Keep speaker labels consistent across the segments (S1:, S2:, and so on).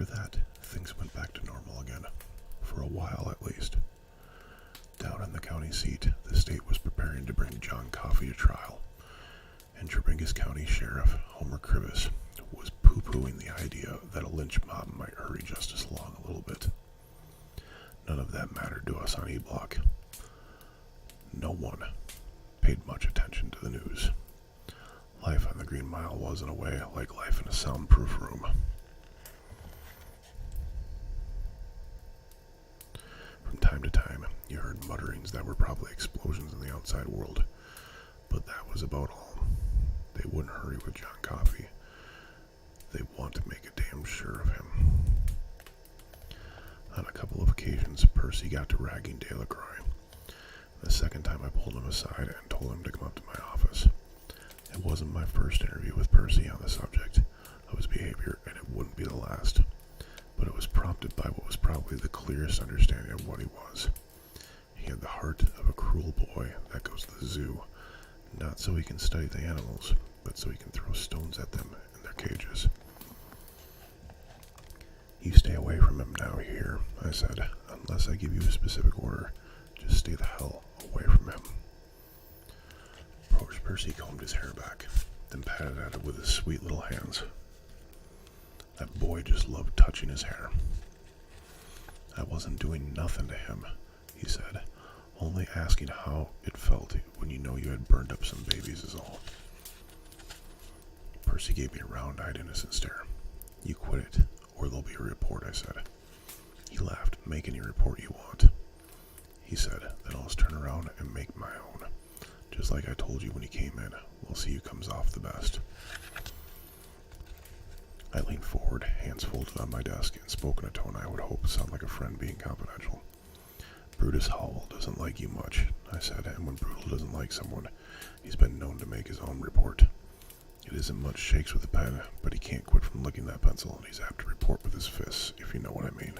S1: After that, things went back to normal again, for a while at least. Down in the county seat, the state was preparing to bring John Coffey to trial, and Trebingus County Sheriff Homer Cribbis was poo-pooing the idea that a lynch mob might hurry justice along a little bit. None of that mattered to us on E-Block. No one paid much attention to the news. Life on the Green Mile was, in a way, like life in a soundproof room. From time to time, you heard mutterings that were probably explosions in the outside world, but that was about all. They wouldn't hurry with John Coffey. They want to make a damn sure of him. On a couple of occasions, Percy got to ragging Delacroix. The second time I pulled him aside and told him to come up to my office. It wasn't my first interview with Percy on the subject of his behavior, and it wouldn't be the last. But it was prompted by what was probably the clearest understanding of what he was. He had the heart of a cruel boy that goes to the zoo, not so he can study the animals, but so he can throw stones at them in their cages. You stay away from him now, you hear, I said, unless I give you a specific order. Just stay the hell away from him. Percy combed his hair back, then patted at it with his sweet little hands. That boy just loved touching his hair. I wasn't doing nothing to him, he said, only asking how it felt when you know you had burned up some babies is all. Percy gave me a round-eyed innocent stare. You quit it, or there'll be a report, I said. He laughed. Make any report you want, he said, then I'll just turn around and make my own. Just like I told you when he came in, we'll see who comes off the best. I leaned forward, hands folded on my desk, and spoke in a tone I would hope sound like a friend being confidential. Brutus Howell doesn't like you much, I said, and when Brutal doesn't like someone, he's been known to make his own report. It isn't much shakes with a pen, but he can't quit from licking that pencil, and he's apt to report with his fists, if you know what I mean.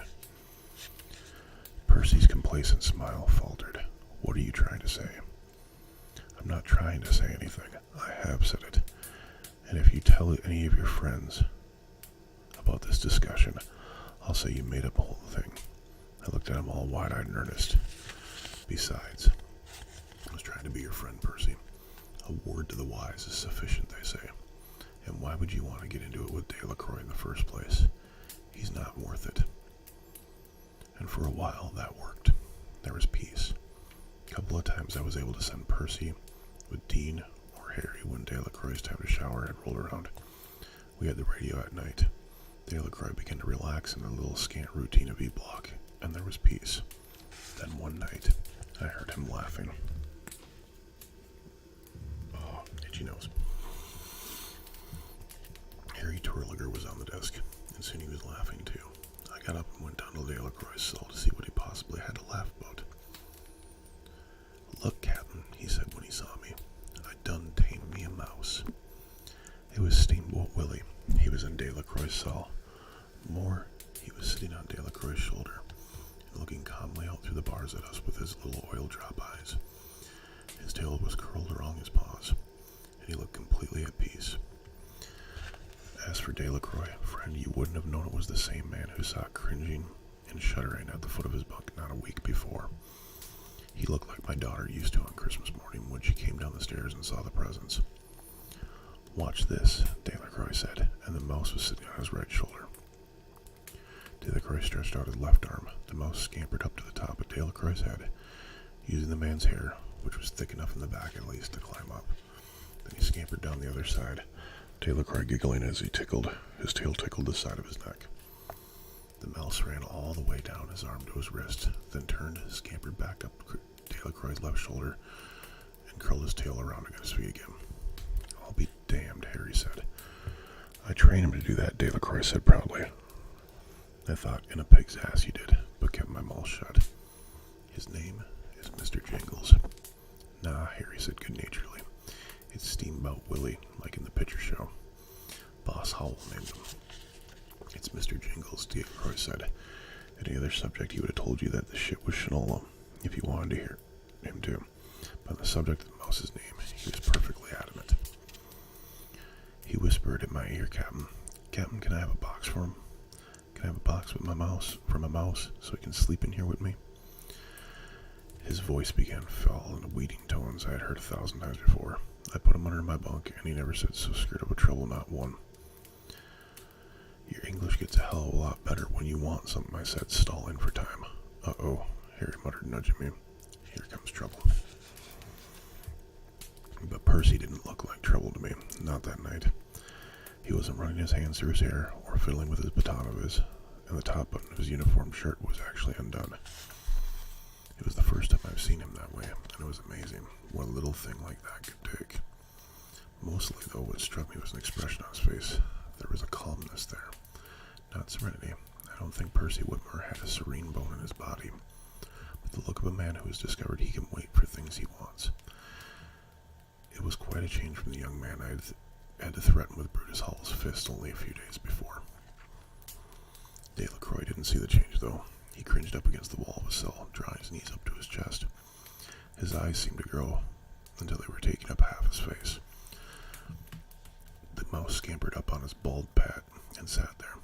S1: Percy's complacent smile faltered. What are you trying to say? I'm not trying to say anything. I have said it. And if you tell any of your friends about this discussion, I'll say you made up a whole thing. I looked at him all wide-eyed and earnest. Besides, I was trying to be your friend, Percy. A word to the wise is sufficient, they say. And why would you want to get into it with Delacroix in the first place? He's not worth it. And for a while, that worked. There was peace. A couple of times I was able to send Percy with Dean or Harry when Delacroix's time to shower had rolled around. We had the radio at night. Delacroix began to relax in a little scant routine of E-Block, and there was peace. Then one night, I heard him laughing. Oh, itchy nose. Harry Twirliger was on the desk, and soon he was laughing too. I got up and went down to Delacroix's cell to see what he possibly had to laugh about. Look, Captain, he said when he saw me. I done tamed me a mouse. It was Steamboat Willie. He was in Delacroix's cell. More, he was sitting on Delacroix's shoulder and looking calmly out through the bars at us with his little oil drop eyes. His tail was curled along his paws, and he looked completely at peace. As for Delacroix, friend, you wouldn't have known it was the same man who sat cringing and shuddering at the foot of his bunk not a week before. He looked like my daughter used to on Christmas morning when she came down the stairs and saw the presents. Watch this, Delacroix said, and the mouse was sitting on his right shoulder. Delacroix stretched out his left arm. The mouse scampered up to the top of Delacroix's head, using the man's hair, which was thick enough in the back at least to climb up. Then he scampered down the other side, Delacroix giggling as his tail tickled the side of his neck. The mouse ran all the way down his arm to his wrist, then turned, scampered back up Delacroix's left shoulder, and curled his tail around against his feet again. I'll be damned, Harry said. I trained him to do that, Delacroix said proudly. I thought, in a pig's ass you did, but kept my mouth shut. His name is Mr. Jingles. Nah, Harry said good-naturedly. It's Steamboat Willie, like in the picture show. Boss Howell named him. It's Mr. Jingles, Delacroix said. Any other subject he would have told you that the shit was Shinola, if you wanted to hear him too. But on the subject of the mouse's name, he was perfectly adamant. He whispered in my ear, Captain, can I have a box for him? Can I have a box with my mouse so he can sleep in here with me? His voice began to fall into wheedling tones I had heard 1,000 times before. I put him under my bunk, and he never said so scared of a trouble, not one. Your English gets a hell of a lot better when you want something, I said, stalling for time. Uh-oh, Harry muttered, nudging me. Here comes trouble. But Percy didn't look like trouble to me, not that night. He wasn't running his hands through his hair or fiddling with his baton of his, and the top button of his uniform shirt was actually undone. It was the first time I've seen him that way, and it was amazing what a little thing like that could take. Mostly, though, what struck me was an expression on his face. There was a calmness there, not serenity. I don't think Percy Whitmore had a serene bone in his body, but the look of a man who has discovered he can wait for things he wants. It was quite a change from the young man I had to threaten with Brutus Hall's fist only a few days before. Delacroix didn't see the change, though. He cringed up against the wall of his cell, drawing his knees up to his chest. His eyes seemed to grow until they were taking up half his face. The mouse scampered up on his bald pad and sat there.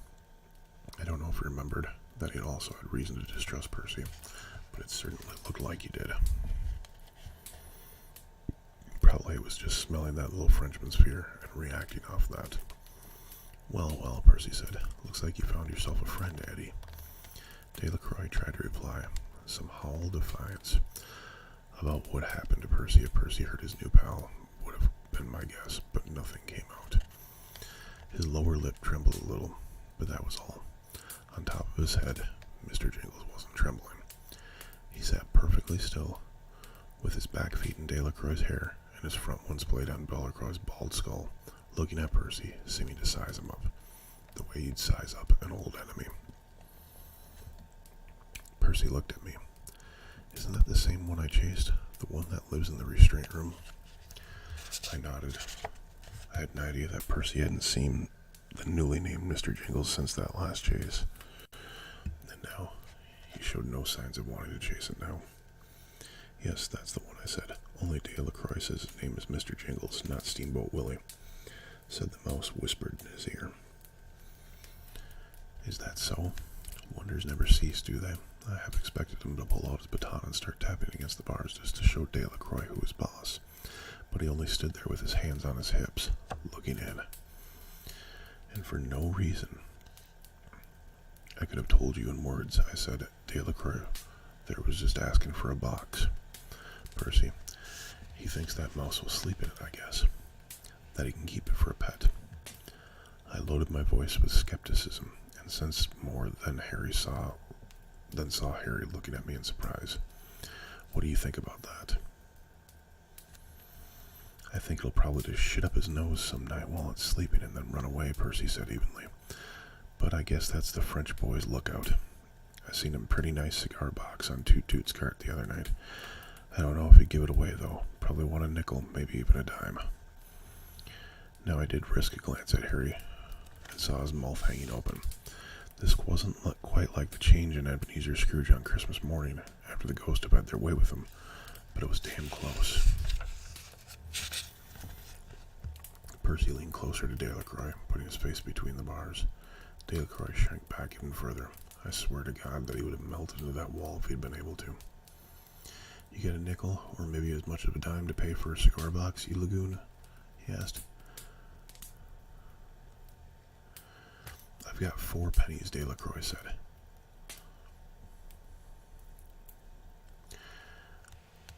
S1: I don't know if he remembered that he had also had reason to distrust Percy, but it certainly looked like he did. Probably it was just smelling that little Frenchman's fear and reacting off that. Well, Percy said. Looks like you found yourself a friend, Eddie. Delacroix tried to reply, some hollow defiance about what happened to Percy if Percy hurt his new pal, would have been my guess, but nothing came out. His lower lip trembled a little, but that was all. On top of his head, Mr. Jingles wasn't trembling. He sat perfectly still, with his back feet in Delacroix's hair and his front ones played on Delacroix's bald skull, looking at Percy, seeming to size him up, the way you'd size up an old enemy. Percy looked at me. Isn't that the same one I chased? The one that lives in the restraint room? I nodded. I had an idea that Percy hadn't seen the newly named Mr. Jingles since that last chase. And now, he showed no signs of wanting to chase it now. Yes, that's the one, I said. Only Delacroix says his name is Mr. Jingles, not Steamboat Willie, said the mouse, whispered in his ear. Is that so? Wonders never cease, do they? I have expected him to pull out his baton and start tapping against the bars just to show Delacroix who was boss, but he only stood there with his hands on his hips, looking in. And for no reason. I could have told you in words, I said. Delacroix there was just asking for a box. Percy, he thinks that mouse will sleep in it, I guess. That he can keep it for a pet. I loaded my voice with skepticism and sensed more than saw Harry looking at me in surprise. What do you think about that? I think it'll probably just shit up his nose some night while it's sleeping and then run away, Percy said evenly. But I guess that's the French boy's lookout. I seen a pretty nice cigar box on Toot Toot's cart the other night. I don't know if he'd give it away, though. Probably want a nickel, maybe even a dime. Now I did risk a glance at Harry and saw his mouth hanging open. This wasn't quite like the change in Ebenezer Scrooge on Christmas morning after the ghost had their way with him, but it was damn close. Percy leaned closer to Delacroix, putting his face between the bars. Delacroix shrank back even further. I swear to God that he would have melted into that wall if he'd been able to. You get a nickel, or maybe as much of a dime to pay for a cigar box, you lagoon? He asked. I've got 4 pennies, Delacroix said.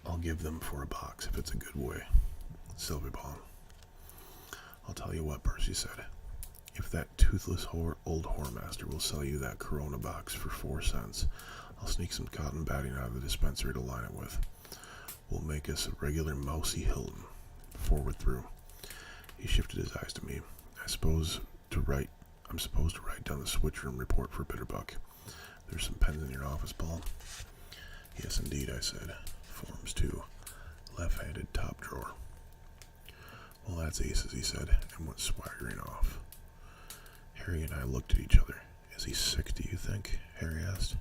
S1: I'll give them for a box if it's a good way. Silverball. I'll tell you what, Percy said. If that toothless old whoremaster will sell you that Corona box for 4 cents, I'll sneak some cotton batting out of the dispensary to line it with. We'll make us a regular mousy Hilton. Forward through. He shifted his eyes to me. I'm supposed to write down the switch room report for Bitterbuck. There's some pens in your office, Paul. Yes, indeed, I said. Forms, too. Left-handed top drawer. Well, that's aces, he said, and went swaggering off. Harry and I looked at each other. Is he sick, do you think? Harry asked.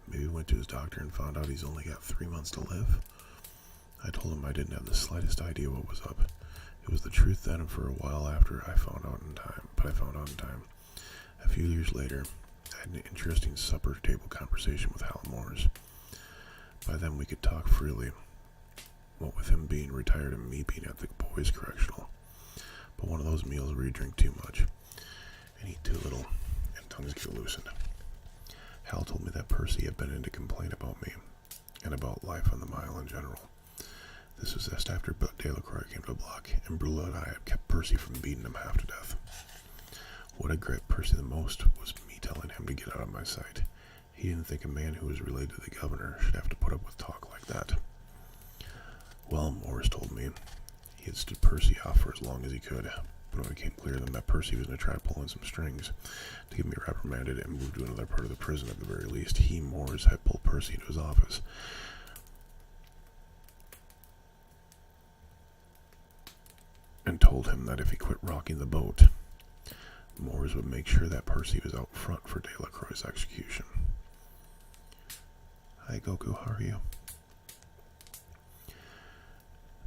S1: Maybe he went to his doctor and found out he's only got 3 months to live. I told him I didn't have the slightest idea what was up. It was the truth then, and for a while after I found out in time. A few years later, had an interesting supper table conversation with Hal Moores. By then we could talk freely, what with him being retired and me being at the boys' correctional. But one of those meals where you drink too much and eat too little and tongues get loosened. Hal told me that Percy had been in to complain about me and about life on the mile in general. This was just after Delacroix came to the block, and Brula and I had kept Percy from beating him half to death. What had gripped Percy the most was me telling him to get out of my sight. He didn't think a man who was related to the governor should have to put up with talk like that. Well, Morris told me he had stood Percy off for as long as he could, but when it became clear to him that Percy was going to try pulling some strings to get me reprimanded and moved to another part of the prison at the very least, he, Morris, had pulled Percy into his office. And told him that if he quit rocking the boat, Moores would make sure that Percy was out front for Delacroix's execution. Hi, Goku, how are you?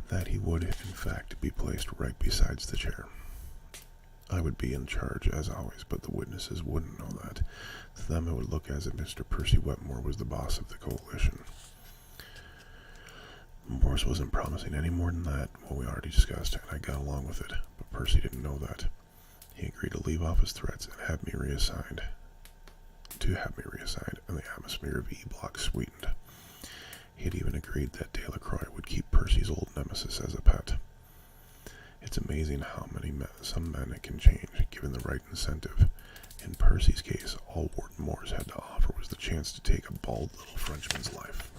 S1: That he would, in fact, be placed right beside the chair. I would be in charge, as always, but the witnesses wouldn't know that. To them, it would look as if Mr. Percy Wetmore was the boss of the coalition. Morris wasn't promising any more than that, what we already discussed, and I got along with it, but Percy didn't know that. He agreed to leave off his threats and have me reassigned, and the atmosphere of E-Block sweetened. He had even agreed that Delacroix would keep Percy's old nemesis as a pet. It's amazing how some men it can change, given the right incentive. In Percy's case, all Warden Morris had to offer was the chance to take a bald little Frenchman's life.